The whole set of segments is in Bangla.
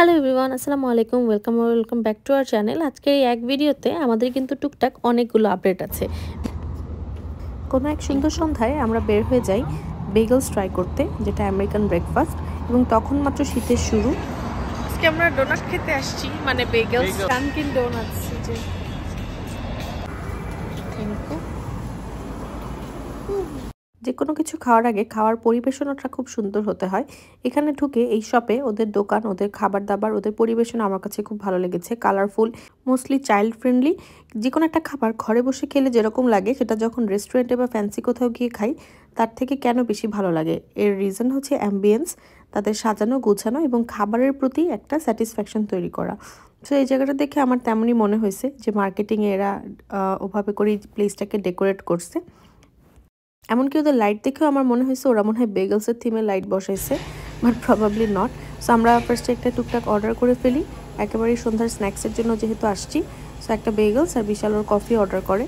হ্যালো এভরিওয়ান, আসসালামু আলাইকুম। Welcome back to our channel. আজকের এই এক ভিডিওতে আমাদের কিন্তু টুকটাক অনেকগুলো আপডেট আছে। কোনো এক সুন্দর সন্ধ্যায় আমরা বের হয়ে যাই বেগলস ট্রাই করতে, যেটা আমেরিকান ব্রেকফাস্ট, এবং তখন মাত্র শীতের শুরু। আজকে আমরা ডোনাট খেতে আসছি, মানে বেগলস, ডানকিন ডোনাটস। যে কোনো কিছু খাওয়ার আগে খাওয়ার পরিবেশনাটা খুব সুন্দর হতে হয়। এখানে ঢুকে এই শপে ওদের দোকান, ওদের খাবার দাবার, ওদের পরিবেশন আমার কাছে খুব ভালো লেগেছে। Colourful, mostly child friendly. যে কোনো একটা খাবার ঘরে বসে খেলে যেরকম লাগে, সেটা যখন রেস্টুরেন্টে বা ফ্যান্সি কোথাও গিয়ে খাই তার থেকে কেন বেশি ভালো লাগে। এর রিজন হচ্ছে অ্যাম্বিয়েন্স, তাদের সাজানো গোছানো এবং খাবারের প্রতি একটা স্যাটিসফ্যাকশন তৈরি করা। সো এই জায়গাটা দেখে আমার তেমনই মনে হয়েছে যে মার্কেটিংয়ে এরা ওভাবে করে প্লেসটাকে ডেকোরেট করছে। এমনকি ওদের লাইট দেখেও আমার মনে হয়েছে ওরা মনে হয় বেগলসের থিমে লাইট বসাইছে, বাট প্রবাবলি নট। সো আমরা ফার্স্টে একটা টুকটাক অর্ডার করে ফেলি, একেবারেই সন্ধ্যার স্ন্যাক্সের জন্য যেহেতু আসছি। সো একটা বেগলস আর বিশাল ওর কফি অর্ডার করে।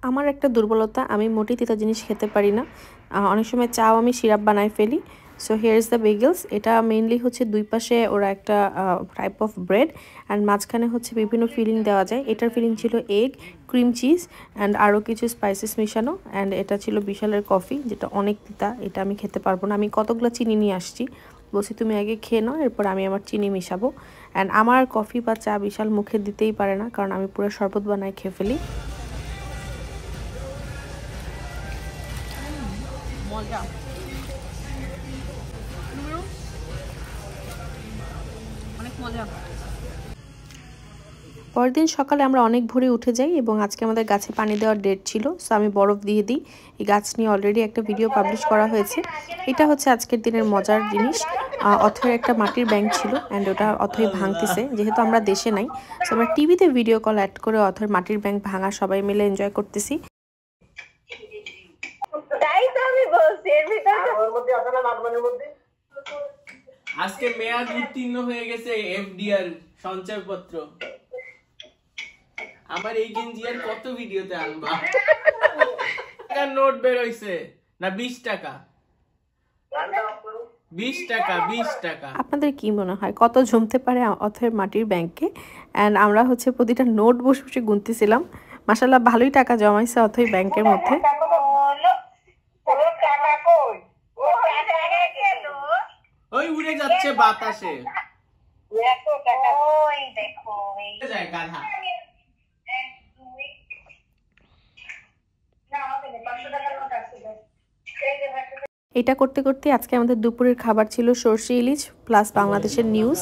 আমার একটা দুর্বলতা, আমি মোটেই তিতা জিনিস খেতে পারি না। অনেক সময় চাও আমি সিরাপ বানাই ফেলি। So here is the bagels. এটা মেইনলি হচ্ছে দুই পাশে ওরা একটা টাইপ অফ ব্রেড, অ্যান্ড মাঝখানে হচ্ছে বিভিন্ন ফিলিং দেওয়া যায়। এটার ফিলিং ছিল এগ, ক্রিম চিজ অ্যান্ড আরও কিছু স্পাইসেস মিশানো। অ্যান্ড এটা ছিল বিশালের কফি, যেটা অনেক তিতা, এটা আমি খেতে পারবো না। আমি কতগুলো চিনি নিয়ে আসছি, বলছি তুমি আগে খেয়ে নাও, এরপর আমি আমার চিনি মিশাবো। অ্যান্ড আমার কফি বা চা বিশাল মুখে দিতেই পারে না, কারণ আমি পুরো শরবত বানায় খেয়ে ফেলি। মজা। অনেক মজা। পরের দিন সকালে আমরা অনেক ভোরে উঠে যাই এবং আজকে আমাদের গাছে পানি দেওয়ার ডেট ছিল। সো আমি বরফ দিয়ে দিই। এই গাছ নিয়ে অলরেডি একটা ভিডিও পাবলিশ করা হয়েছে। এটা হচ্ছে আজকের দিনের মজার জিনিস। অথয়ের একটা মাটির ব্যাংক ছিল, অ্যান্ড ওটা অথয় ভাঙতেছে। যেহেতু আমরা দেশে নাই, সো আমরা টিভিতে ভিডিও কল অ্যাড করে অথয়ের মাটির ব্যাংক ভাঙা সবাই মিলে এনজয় করতেছি। আজকে মেয়াদ উত্তীর্ণ হয়ে গেছে এফডিআর সঞ্চয়পত্র। আমার এই গেঞ্জি আর কত ভিডিওতে আনবা? টাকার নোট বের হইছে না 20 টাকা? 20 টাকা 20 টাকা। আপনাদের কি মনে হয় কত জমতে পারে অথয়ের মাটির ব্যাংকে? অ্যান্ড আমরা হচ্ছে প্রতিটা নোট বসে বসে গুনতেছিলাম। মাশাআল্লাহ ভালোই টাকা জমাইছে অথয় ব্যাংকের মধ্যে। ওই উড়ে যাচ্ছে বাতাসে। এটা করতে করতে আজকে আমাদের দুপুরের খাবার ছিল সরষে ইলিশ প্লাস বাংলাদেশের নিউজ।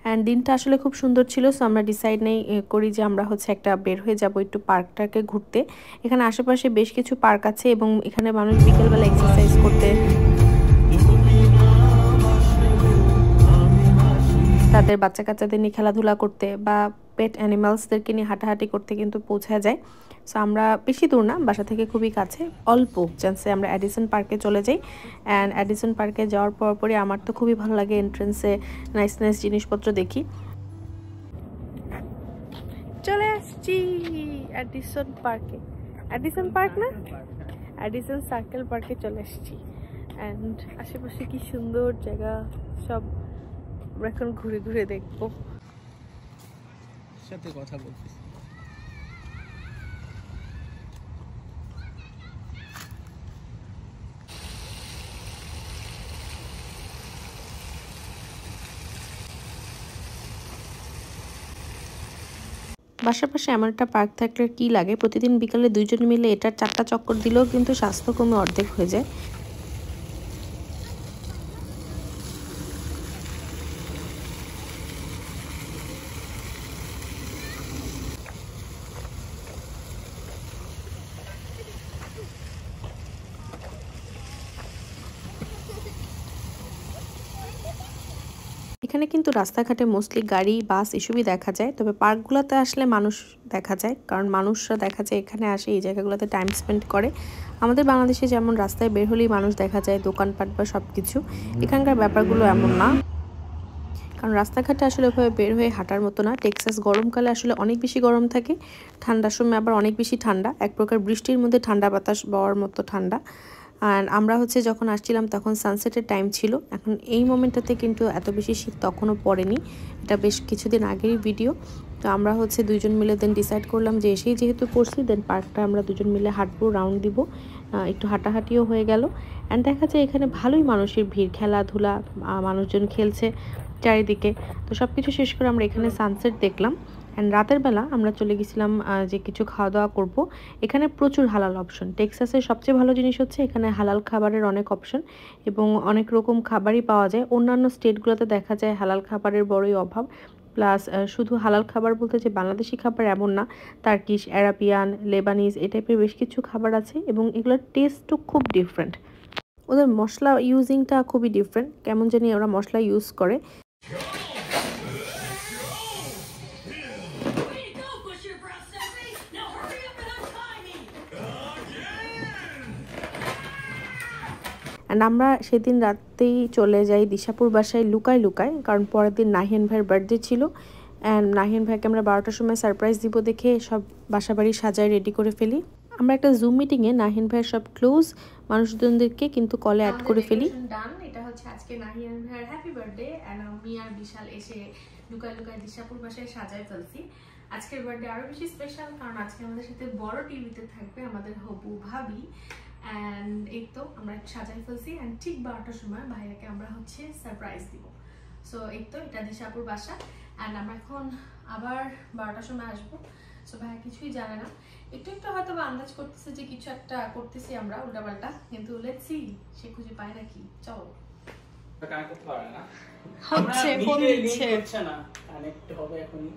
অ্যান্ড দিনটা আসলে খুব সুন্দর ছিল। সো আমরা ডিসাইড করি যে আমরা হচ্ছে একটা বের হয়ে যাব একটু পার্কটাকে ঘুরতে। এখানে আশেপাশে বেশ কিছু পার্ক আছে এবং এখানে মানুষ বিকেলবেলা এক্সারসাইজ করতে, তাদের বাচ্চা কাচ্চাদের নিয়ে খেলাধুলা করতে বা পেট অ্যানিমালসদেরকে নিয়ে হাঁটাহাঁটি করতে কিন্তু পৌঁছা যায়। সো আমরা বেশি দূর না, বাসা থেকে খুবই কাছে, অল্প চান্সে আমরা অ্যাডিসন পার্কে চলে যাই। অ্যান্ড অ্যাডিসন পার্কে যাওয়ার পরই আমার তো খুবই ভালো লাগে এন্ট্রেন্সে নাইস নাইস জিনিসপত্র দেখি। চলে আসছি অ্যাডিসন পার্কে। অ্যাডিসন পার্ক না, অ্যাডিসন সার্কেল পার্কে চলে আসছি। অ্যান্ড আশেপাশে কি সুন্দর জায়গা, সব এখন ঘুরে ঘুরে দেখবো। সাথে কথা বলতেছি। বাসার পাশে এমন একটা পার্ক থাকলে কি লাগে, প্রতিদিন বিকালে দুইজন মিলে এটার 4টা চক্কর দিলেও কিন্তু স্বাস্থ্য কমে অর্ধেক হয়ে যায়। এখানে কিন্তু রাস্তাঘাটে মোস্টলি গাড়ি বাস এসবই দেখা যায়, তবে পার্কগুলোতে আসলে মানুষ দেখা যায়, কারণ মানুষরা দেখা যায় এখানে আসে এই জায়গাগুলোতে টাইম স্পেন্ড করে। আমাদের বাংলাদেশে যেমন রাস্তায় বের হলেই মানুষ দেখা যায়, দোকানপাট বা সব কিছু, এখানকার ব্যাপারগুলো এমন না, কারণ রাস্তাঘাটে আসলে ওইভাবে বের হয়ে হাঁটার মতো না। টেক্সাস গরমকালে আসলে অনেক বেশি গরম থাকে, ঠান্ডার সময় আবার অনেক বেশি ঠান্ডা, এক প্রকার বৃষ্টির মধ্যে ঠান্ডা বাতাস বওয়ার মতো ঠান্ডা। আর আমরা যখন আসছিলাম তখন সানসেটের টাইম ছিল। এখন এই মোমেন্টটাতে কিন্তু এত বেশি শীত তখনও পড়েনি, এটা বেশ কিছুদিন আগেরই ভিডিও। তো আমরা দুইজন মিলে দেন ডিসাইড করলাম যে এসেই যেহেতু পড়ছি, দেন পার্কটা আমরা দুজন মিলে হাঁটবো, রাউন্ড দিব, একটু হাঁটাহাঁটিও হয়ে গেল। অ্যান্ড দেখা যায় এখানে ভালোই মানুষের ভিড়, খেলাধুলা, মানুষজন খেলছে চারিদিকে। তো সব কিছু শেষ করে আমরা এখানে সানসেট দেখলাম। অ্যান্ড রাতের বেলা আমরা চলে গেছিলাম যে কিছু খাওয়া দাওয়া করবো। এখানে প্রচুর হালাল অপশন। টেক্সাসের সবচেয়ে ভালো জিনিস হচ্ছে এখানে হালাল খাবারের অনেক অপশন এবং অনেক রকম খাবারই পাওয়া যায়। অন্যান্য স্টেটগুলোতে দেখা যায় হালাল খাবারের বড়ই অভাব। প্লাস শুধু হালাল খাবার বলতে যে বাংলাদেশি খাবার এমন না, টার্কিশ, অ্যারাবিয়ান, লেবানিজ এই টাইপের বেশ কিছু খাবার আছে এবং এগুলোর টেস্টও খুব ডিফারেন্ট। ওদের মশলা ইউজিংটা খুবই ডিফারেন্ট, কেমন জানি ওরা মশলা ইউজ করে। অ্যান্ড আমরা সেদিন রাতেই চলে যাই দিশাপুর বাসায় লুকায়, কারণ পরের দিন নাহিয়ান ভাইয়ের বার্থডে ছিল। অ্যান্ড নাহিয়ান ভাইকে আমরা 12টার সময় সারপ্রাইজ দিব দেখে সব বাসাবাড়ি সাজায় রেডি করে ফেলি। আমরা একটা জুম মিটিংয়ে নাহিয়ান ভাইয়ের সব ক্লোজ মানুষজনদেরকে কিন্তু কলে অ্যাড করে ফেলি। এটা হচ্ছে আজকে নাহিয়ান ভাইয়ের হ্যাপি বার্থডে, অ্যান্ড আমি আর বিশাল এসে লুকায় দিশাপুর বাসায় সাজায় ফেলছি। আজকের বার্থডে আরো বেশি স্পেশাল, কারণ আজকে আমাদের সাথে বড় টিভিতে থাকবে আমাদের হবু ভাবি। অ্যান্ড এই তো আমরা সাজাই ফেলছি, অ্যান্ড ঠিক 12টার সময় ভাইয়াকে আমরা সারপ্রাইজ দিব। সো এই তো এটা দিশাপুর বাসা, অ্যান্ড আমরা এখন আবার 12টার সময় আসবো। সো ভাইয়া কিছুই জানে না, একটু হয়তো বা আন্দাজ করতেছে যে কিছু একটা করতেছি আমরা উল্টাপাল্টা, কিন্তু লেটস সি সে খুঁজে পায় নাকি। চলো হচ্ছে ফোন দিচ্ছে না, কানেক্ট হবে এখনই।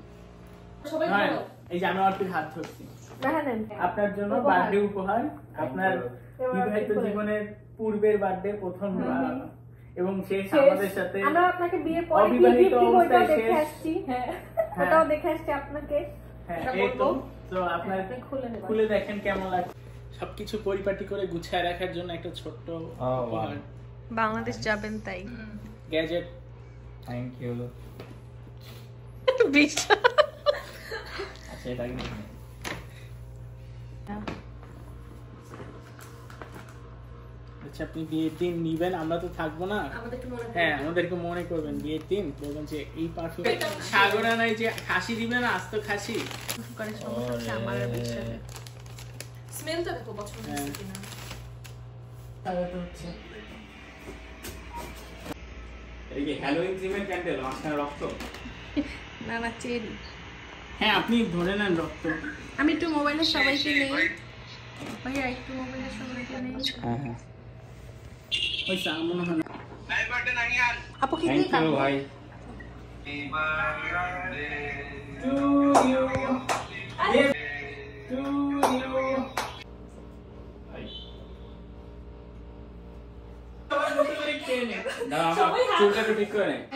সবাই ভালো, এই যে আমি অর্পির হাত ধরছি, আপনার জন্য বার্থডে উপহার, আপনার বিবাহিত জীবনের পূর্বের বার্থডে, প্রথম এবং শেষ আমাদের সাথে। আমরা আপনাকে বিয়ের পরে গিফট ওটাও দেখে আসছি। হ্যাঁ, ওটাও দেখে আসছি আপনাকে। হ্যাঁ, এই তো আপনার খুলে দেখেন কেমন লাগে। সবকিছু পরিপাটি করে গুছিয়ে রাখার জন্য একটা ছোট্ট উপহার। বাংলাদেশ যাবেন তাই গ্যাজেট। Thank you. আচ্ছা, এটা কি? আচ্ছা, আপনি বিয়ের দিন নিবেন, আমরা তো থাকবো না। হ্যাঁ, আমাদেরকে মনে করবেন বিয়ের দিন, বলবেন যে এই পারফিউম সাগরা নাই যে খাসি দিবেন, আস্ত খাসি। আমার বিশ্বাসে স্মেলটা দেখো পছন্দ হচ্ছে কিনা। তাহলে তো হচ্ছে এই যে হ্যালোইন থিমের ক্যান্ডেল, মাঝখানে রক্ত। না না, চেরি। হ্যাঁ, আপনি ধরে নেন রক্ত। আমি একটু মোবাইলে সবাইকে নেই ভাইয়া, একটু মোবাইলে সবাইকে নেই। হ্যাঁ হ্যাঁ, ওই চা মনে হয়। আপু কি দিয়ে খাবো ভাই? To you to you.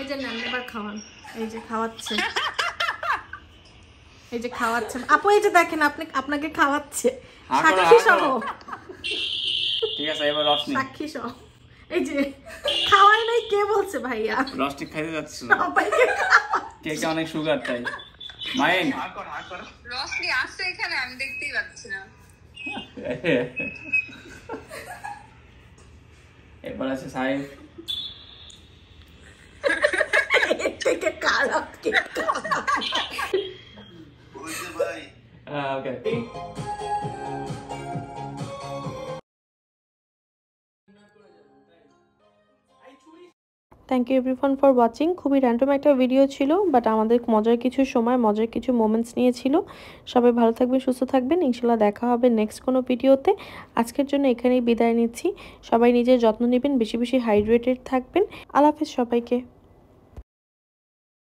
এই যে নেন, এবার খাওয়ান। এই যে খাওয়াচ্ছে, এই যে খাওয়াচ্ছেন আপু, এই যে দেখেন আপনাকে খাওয়াচ্ছে সাক্ষী সহ। ঠিক আছে, এবার রস নিন। সাক্ষী সহ এই যে খাওয়াই নাই, কে বলছে ভাইয়া? রস ঠিক খাইতে যাচ্ছে না, সবাইকে কেকে অনেক সুগার তাই। মাইন রস কি আসছে এখানে, আমি দেখতেই পাচ্ছি না। এবার আছে সাইন। থেকে খারাপ কে বুঝতে ভাই। Okay. Thank you everyone for watching. খুবই র্যান্ডম একটা ভিডিও ছিল, বাট আমাদের মজার কিছু সময়, মজার কিছু মোমেন্টস নিয়েছিল। সবাই ভালো থাকবেন, সুস্থ থাকবেন, ইনশাল্লাহ দেখা হবে নেক্সট কোনো ভিডিওতে। আজকের জন্য এখানেই বিদায় নিচ্ছি। সবাই নিজের যত্ন নেবেন, বেশি বেশি হাইড্রেটেড থাকবেন। আল্লাহ হাফেজ সবাইকে।